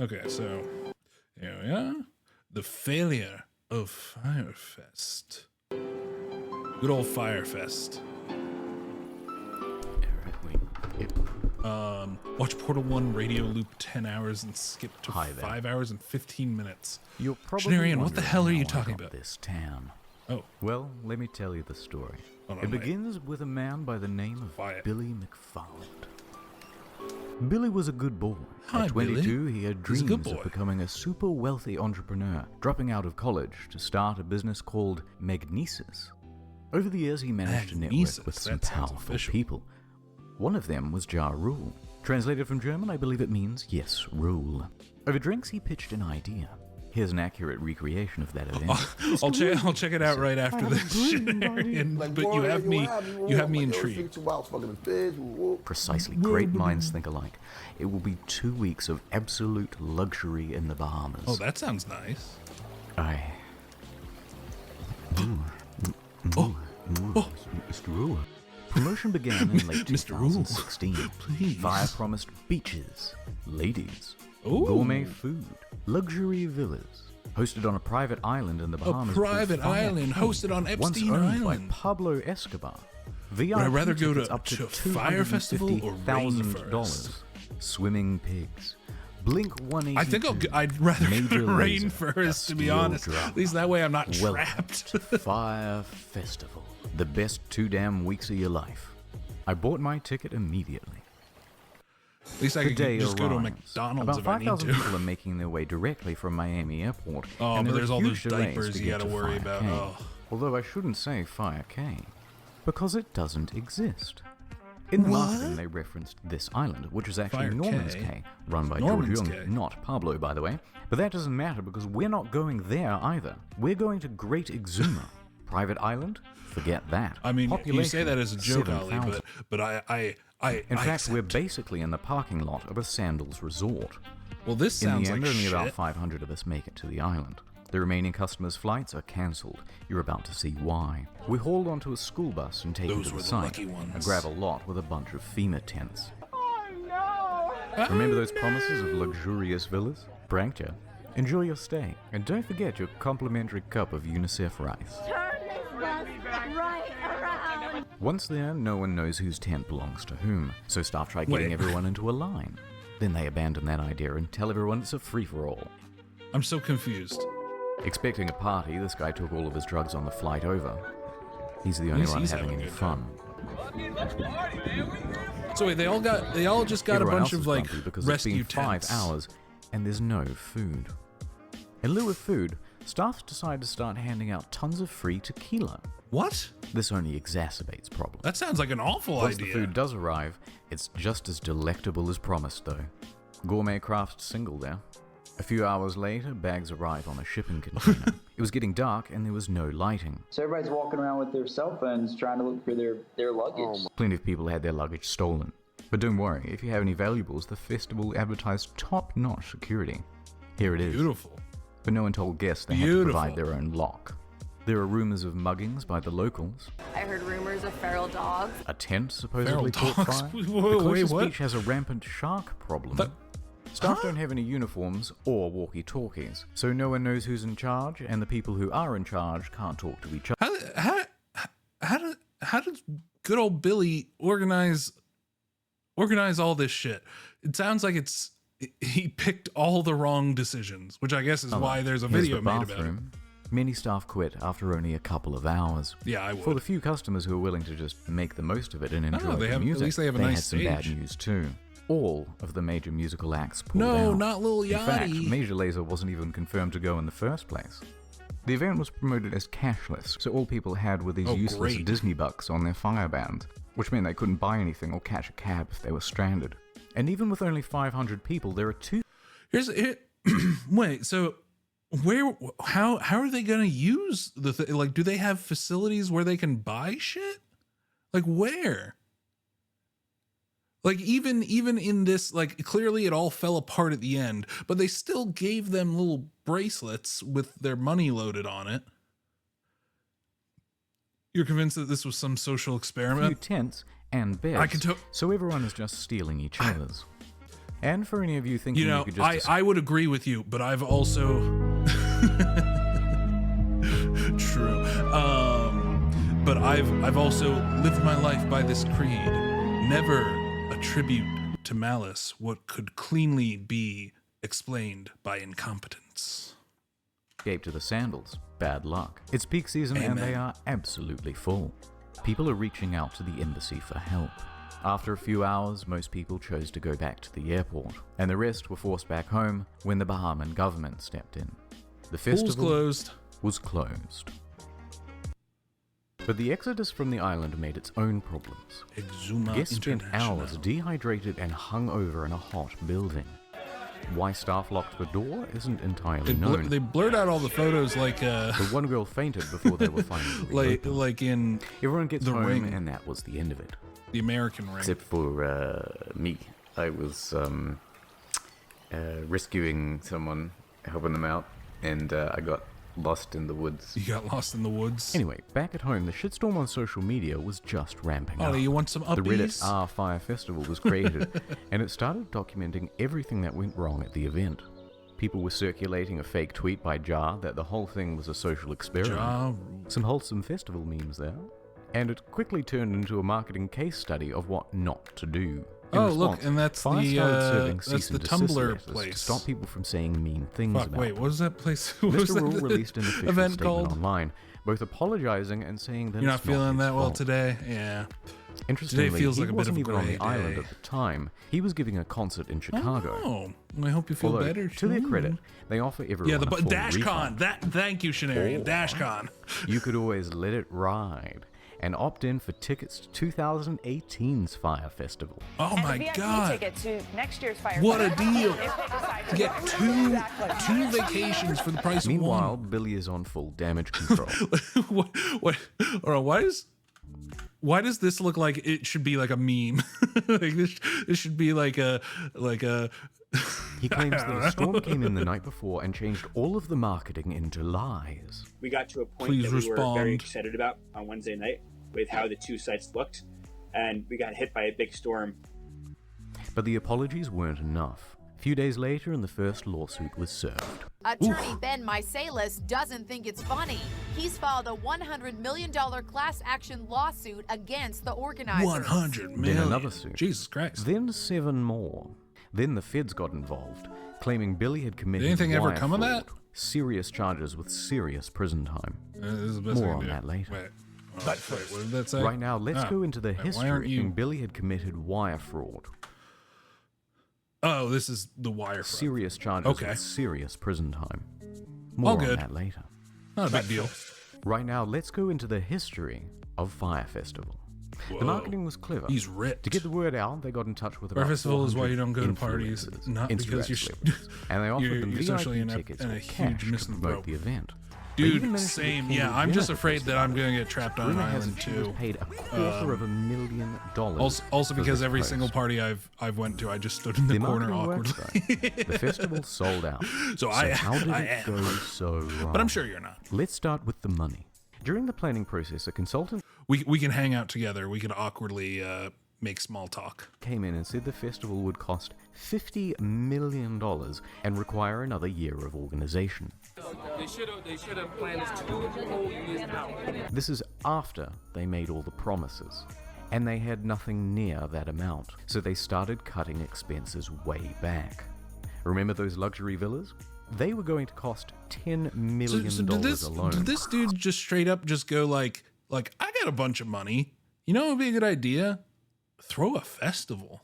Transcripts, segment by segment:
Okay, so here we are. The failure of Firefest. Good old Firefest. Watch Portal 1 radio loop 10 hours and skip to 5 hours and 15 minutes. You're probably Shenanigans, what the hell are you talking about? This town. Oh. Well, let me tell you the story. Hold on, it begins with a man by the name of Quiet. Billy McFarland. Billy was a good boy. Hi, At 22, Billy. he had He's a good dreams of boy. becoming a super wealthy entrepreneur, dropping out of college to start a business called Magnesis. Over the years, he managed to network Magnesis, with some that sounds powerful official. people. One of them was Ja Rule. Translated from German, I believe it means, yes, rule. Over drinks, he pitched an idea. Here's an accurate recreation of that event. I'll check it out right after this. Shenanigans, Like, but boy, you have me like, intrigued. Precisely. Great minds think alike. It will be 2 weeks of absolute luxury in the Bahamas. Oh, that sounds nice. Mr. Rule. Promotion began in late Mr. Rule, 2016. please. Fire promised beaches, ladies, Ooh. gourmet food, luxury villas, hosted on a private island in the Bahamas. A private called Fire island Cay, hosted on once Epstein owned Island. by Pablo Escobar. VIP Would I rather go tickets to up to Fire Festival or $250,000. Rainforest? Swimming pigs. Blink 182. I think I'd rather go Major to Lazer, Rainforest, to be steel honest. drum. At least that way I'm not Welcome trapped. to Fire Festival. The best 2 damn weeks of your life. I bought my ticket immediately. At least I The could day just go to a arrives. McDonald's About if I need 5,000 to. people are making their way directly from Miami Airport. Oh, and but there there's are all those huge delays diapers to you get gotta to worry Fire about. Cay. Oh. Although I shouldn't say Fire Cay, because it doesn't exist. In the marketing, they referenced this island, which is actually Fire Norman's Cay? Cay, run by Norman's George Cay. Young, not Pablo, by the way. But that doesn't matter because we're not going there either. We're going to Great Exuma. Private island? Forget that. I mean, you say Population, that as a joke, 7,000. Ali, but I In fact, accept. we're basically in the parking lot of a sandals resort. Well, this In sounds the end, like only shit. about 500 of us make it to the island. The remaining customers' flights are cancelled. You're about to see why. We hauled onto a school bus and taken Those to were the the site, lucky ones. a gravel lot with a bunch of FEMA tents. Remember those promises of luxurious villas? Pranked ya. Enjoy your stay, and don't forget your complimentary cup of UNICEF rice. Turn this bus right around. Once there, no one knows whose tent belongs to whom, so staff try getting Wait. everyone into a line. Then they abandon that idea and tell everyone it's a free-for-all. I'm so confused. Expecting a party, this guy took all of his drugs on the flight over. He's the only least one he's having having a any good fun. So wait, they all just got Everyone a else bunch of is like grumpy because rescue it's been 5 tents. hours and there's no food. In lieu of food, staff decide to start handing out tons of free tequila. What? This only exacerbates problems. That sounds like an awful Once idea. the food does arrive, it's just as delectable as promised, though. Gourmet craft single there. A few hours later, bags arrive on a shipping container. It was getting dark and there was no lighting. So everybody's walking around with their cell phones trying to look for their luggage. Plenty of people had their luggage stolen. But don't worry, if you have any valuables, the festival advertised top-notch security. Here it is. Beautiful. But no one told guests they had to Beautiful. provide their own lock. There are rumors of muggings by the locals. I heard rumors of feral dogs. A tent supposedly Feral caught dogs? fire. Whoa, The wait, closest what? beach has a rampant shark problem. Staff don't have any uniforms or walkie-talkies, so no one knows who's in charge, and the people who are in charge can't talk to each other. How does good old Billy organize all this shit? It sounds like he picked all the wrong decisions, which I guess is why there's a Here's video the made about it. bathroom. Many staff quit after only a couple of hours. Yeah, I For would. the few customers who are willing to just make the most of it and enjoy they the have- at music, least they have a had nice some bad stage. news too. All of the major musical acts pulled No, out. not Lil In fact, Yachty. Major Lazer wasn't even confirmed to go in the first place. The event was promoted as cashless, so all people had were these Oh, useless great. Disney bucks on their Fireband, which meant they couldn't buy anything or catch a cab if they were stranded. And even with only 500 people, there are two Wait, so how are they gonna use the like? Do they have facilities where they can buy shit? Like where? Like even in this, like clearly it all fell apart at the end, but they still gave them little bracelets with their money loaded on it. You're convinced that this was some social few experiment? tents and beds, I can tell- so everyone is just stealing each other's. And for any of you thinking you could just... I would agree with you, but I've also... True. But I've also lived my life by this creed. Never attribute to malice what could cleanly be explained by incompetence. Escape to the sandals. Bad luck. It's peak season and they are absolutely full. People are reaching out to the embassy for help. After a few hours, most people chose to go back to the airport, and the rest were forced back home when the Bahamian government stepped in. The festival was closed. But the exodus from the island made its own problems. Guests spent hours dehydrated and hung over in a hot building. Why staff locked the door isn't entirely known. They blurred out all the photos like... The one girl fainted before they were finally like in Everyone gets The home, Ring. and that was the end of it. The American Ring. Except for me. I was rescuing someone, helping them out, and I got lost in the woods. You got lost in the woods? Anyway, back at home, the shitstorm on social media was just ramping up. Oh, you want some uppies? The Reddit R Fire Festival was created, and it started documenting everything that went wrong at the event. People were circulating a fake tweet by Jar that the whole thing was a social experiment. Some wholesome festival memes there. And it quickly turned into a marketing case study of what not to do. In response, look, and that's Fire started serving the cease and desist Tumblr letters place. to stop people from saying mean things about wait, them. what was that place? What was Mr. that Rule released an official event statement called? online, both apologizing and saying that You're not it's feeling his that well fault. today? Yeah. Interestingly, Today feels he like a bit wasn't of a even on gray the island day. at the time. He was giving a concert in Chicago. Oh, I hope you feel Although, better. to their credit, they offer everyone a full DashCon. refund. Thank you, Shenanigans. DashCon. You could always let it ride and opt in for tickets to 2018's Fire Festival. Oh and my a VIP God. ticket to next year's Fire What a Festival. deal. If they decide to Get go. two vacations for the price Meanwhile, of Billy is on full damage control. one. what? All right, why does this look like it should be like a meme? Like this should be like a He claims that a storm came in the night before and changed all of the marketing into lies. We got to a point Please that we were very respond. excited about on Wednesday night with how the two sites looked, and we got hit by a big storm. But the apologies weren't enough. A few days later, and the first lawsuit was served. Attorney Ben Misalis doesn't think it's funny. He's filed a $100 million class action lawsuit against the organizers. 100 million. Then another suit. Jesus Christ. Then 7 more. Then the feds got involved, claiming Billy had committed Did anything ever wire come of fraud, that? serious charges with serious prison time. This is the best More I on can do. that later. Wait, what did that say? Right now, let's go into the why history aren't of you- when Billy had committed wire fraud. Oh, this is the wire fraud. Serious charges Okay. with serious prison time. More All on good. that later. Not a big deal. Right now, let's go into the history of Fire Festival. The Whoa. marketing was clever. He's ripped. To get the word out, they got in touch with Fire about Festival is why 400 you don't go to parties, influencers, not because Instagram you're celebrities, and they offered you're them socially VIP inept tickets and or a huge cash to misanthrope. promote the event. They even Dude, managed to get same. Kendall Yeah, I'm just Jenner afraid to that I'm going to get trapped on an Rumor has island it she was too. paid $250,000. Also for because this every post. single party I've went to, I just stood in the corner marketing works, awkwardly. though. The festival sold out. So how did I it am. go so wrong? But I'm sure you're not. Let's start with the money. During the planning process, a consultant We can hang out together. We can awkwardly make small talk. came in and said the festival would cost $50 million and require another year of organization. They should have planned this 2 whole years out. This is after they made all the promises, and they had nothing near that amount, so they started cutting expenses way back. Remember those luxury villas? They were going to cost $10 million did alone. this dude just straight up just go like I got a bunch of money. You know what would be a good idea? Throw a festival.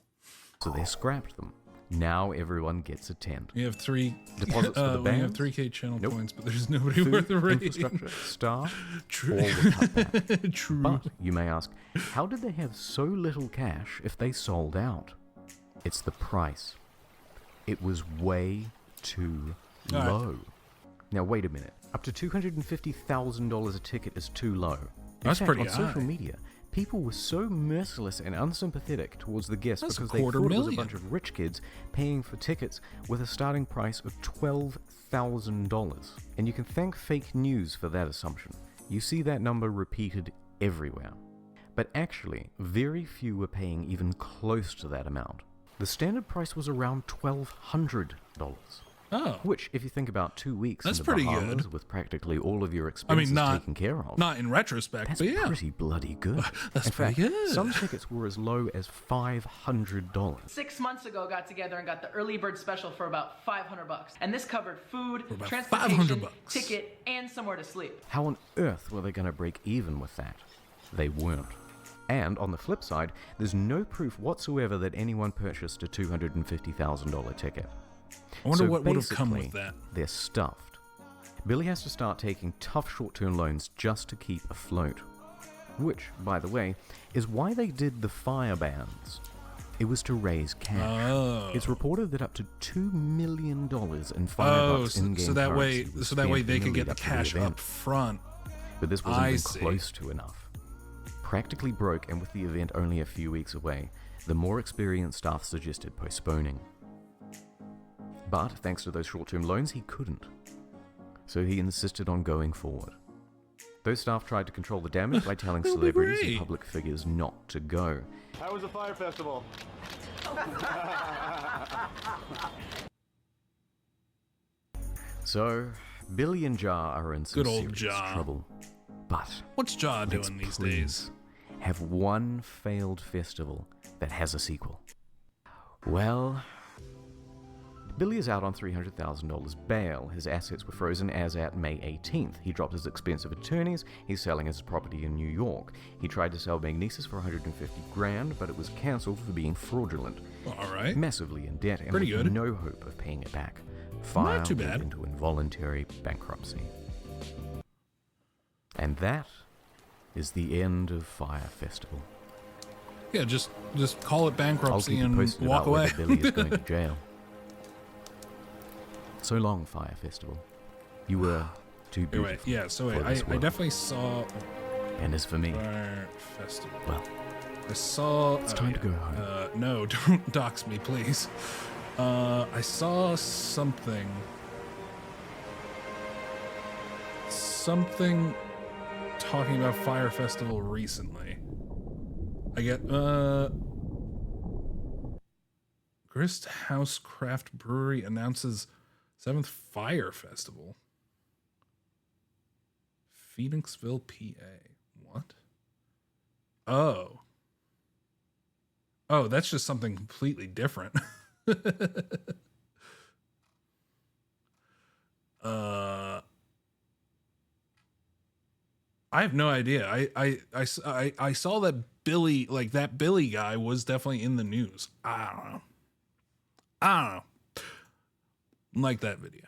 So they scrapped them. Now everyone gets a tent. We have 3 Deposits for the we have bands? 3K channel Nope. points, but there's nobody Food, worth the rating. infrastructure, staff, True. all were cut back. True. But, you may ask, how did they have so little cash if they sold out? It's the price. It was way too All right. low. Now, wait a minute. Up to $250,000 a ticket is too low. In That's fact, pretty on social high. media, people were so merciless and unsympathetic towards the guests That's because they thought it was a bunch $250,000. of rich kids paying for tickets with a starting price of $12,000. And you can thank fake news for that assumption. You see that number repeated everywhere. But actually, very few were paying even close to that amount. The standard price was around $1,200. Oh, Which, if you think about 2 weeks That's in the pretty Bahamas good. with practically all of your I expenses mean, not taken care of, not in retrospect, that's but yeah, pretty bloody good. That's in fact, pretty good. some tickets were as low as $500. 6 months ago, got together and got the early bird special for about $500, and this covered food, about transportation, $500. ticket, and somewhere to sleep. How on earth were they going to break even with that? They weren't. And on the flip side, there's no proof whatsoever that anyone purchased a $250,000 ticket. I wonder So what would have come with basically, that. They're stuffed. Billy has to start taking tough short-term loans just to keep afloat. Which, by the way, is why they did the fire bans. It was to raise cash. Oh. It's reported that up to $2 million in Oh, $5 in-game so that way, currency was so that way spent they in could the get lead the up to cash event. up front. But this wasn't I even see. close to enough. Practically broke, and with the event only a few weeks away, the more experienced staff suggested postponing. But thanks to those short-term loans, he couldn't. So he insisted on going forward. Those staff tried to control the damage by telling That'll be celebrities great. and public figures not to go. How was the fire festival? So, Billy and Jar are in some Good old serious Ja. trouble. But What's Jaw let's doing these please days? have one failed festival that has a sequel. Well, Billy is out on $300,000 bail. His assets were frozen as at May 18th. He dropped his expensive attorneys. He's selling his property in New York. He tried to sell Magnesis for $150,000, but it was cancelled for being fraudulent. All right. Massively in debt and Pretty with good. no hope of paying it back. Fire too went bad. into involuntary bankruptcy. And that is the end of Fire Festival. Yeah, just call it I'll bankruptcy keep you and posted walk about away. whether Billy is going to jail. So long, Fire Festival. You were too Wait, beautiful. yeah, so wait, for I this world. definitely saw And as for me, Fire Festival. well, I saw. it's time to go home. No, don't dox me, please. I saw something talking about Fire Festival recently. I get Grist House Craft Brewery announces 7th Fire Festival. Phoenixville, PA. What? Oh, that's just something completely different. I have no idea. I saw that Billy, like that Billy guy, was definitely in the news. I don't know. Like that video.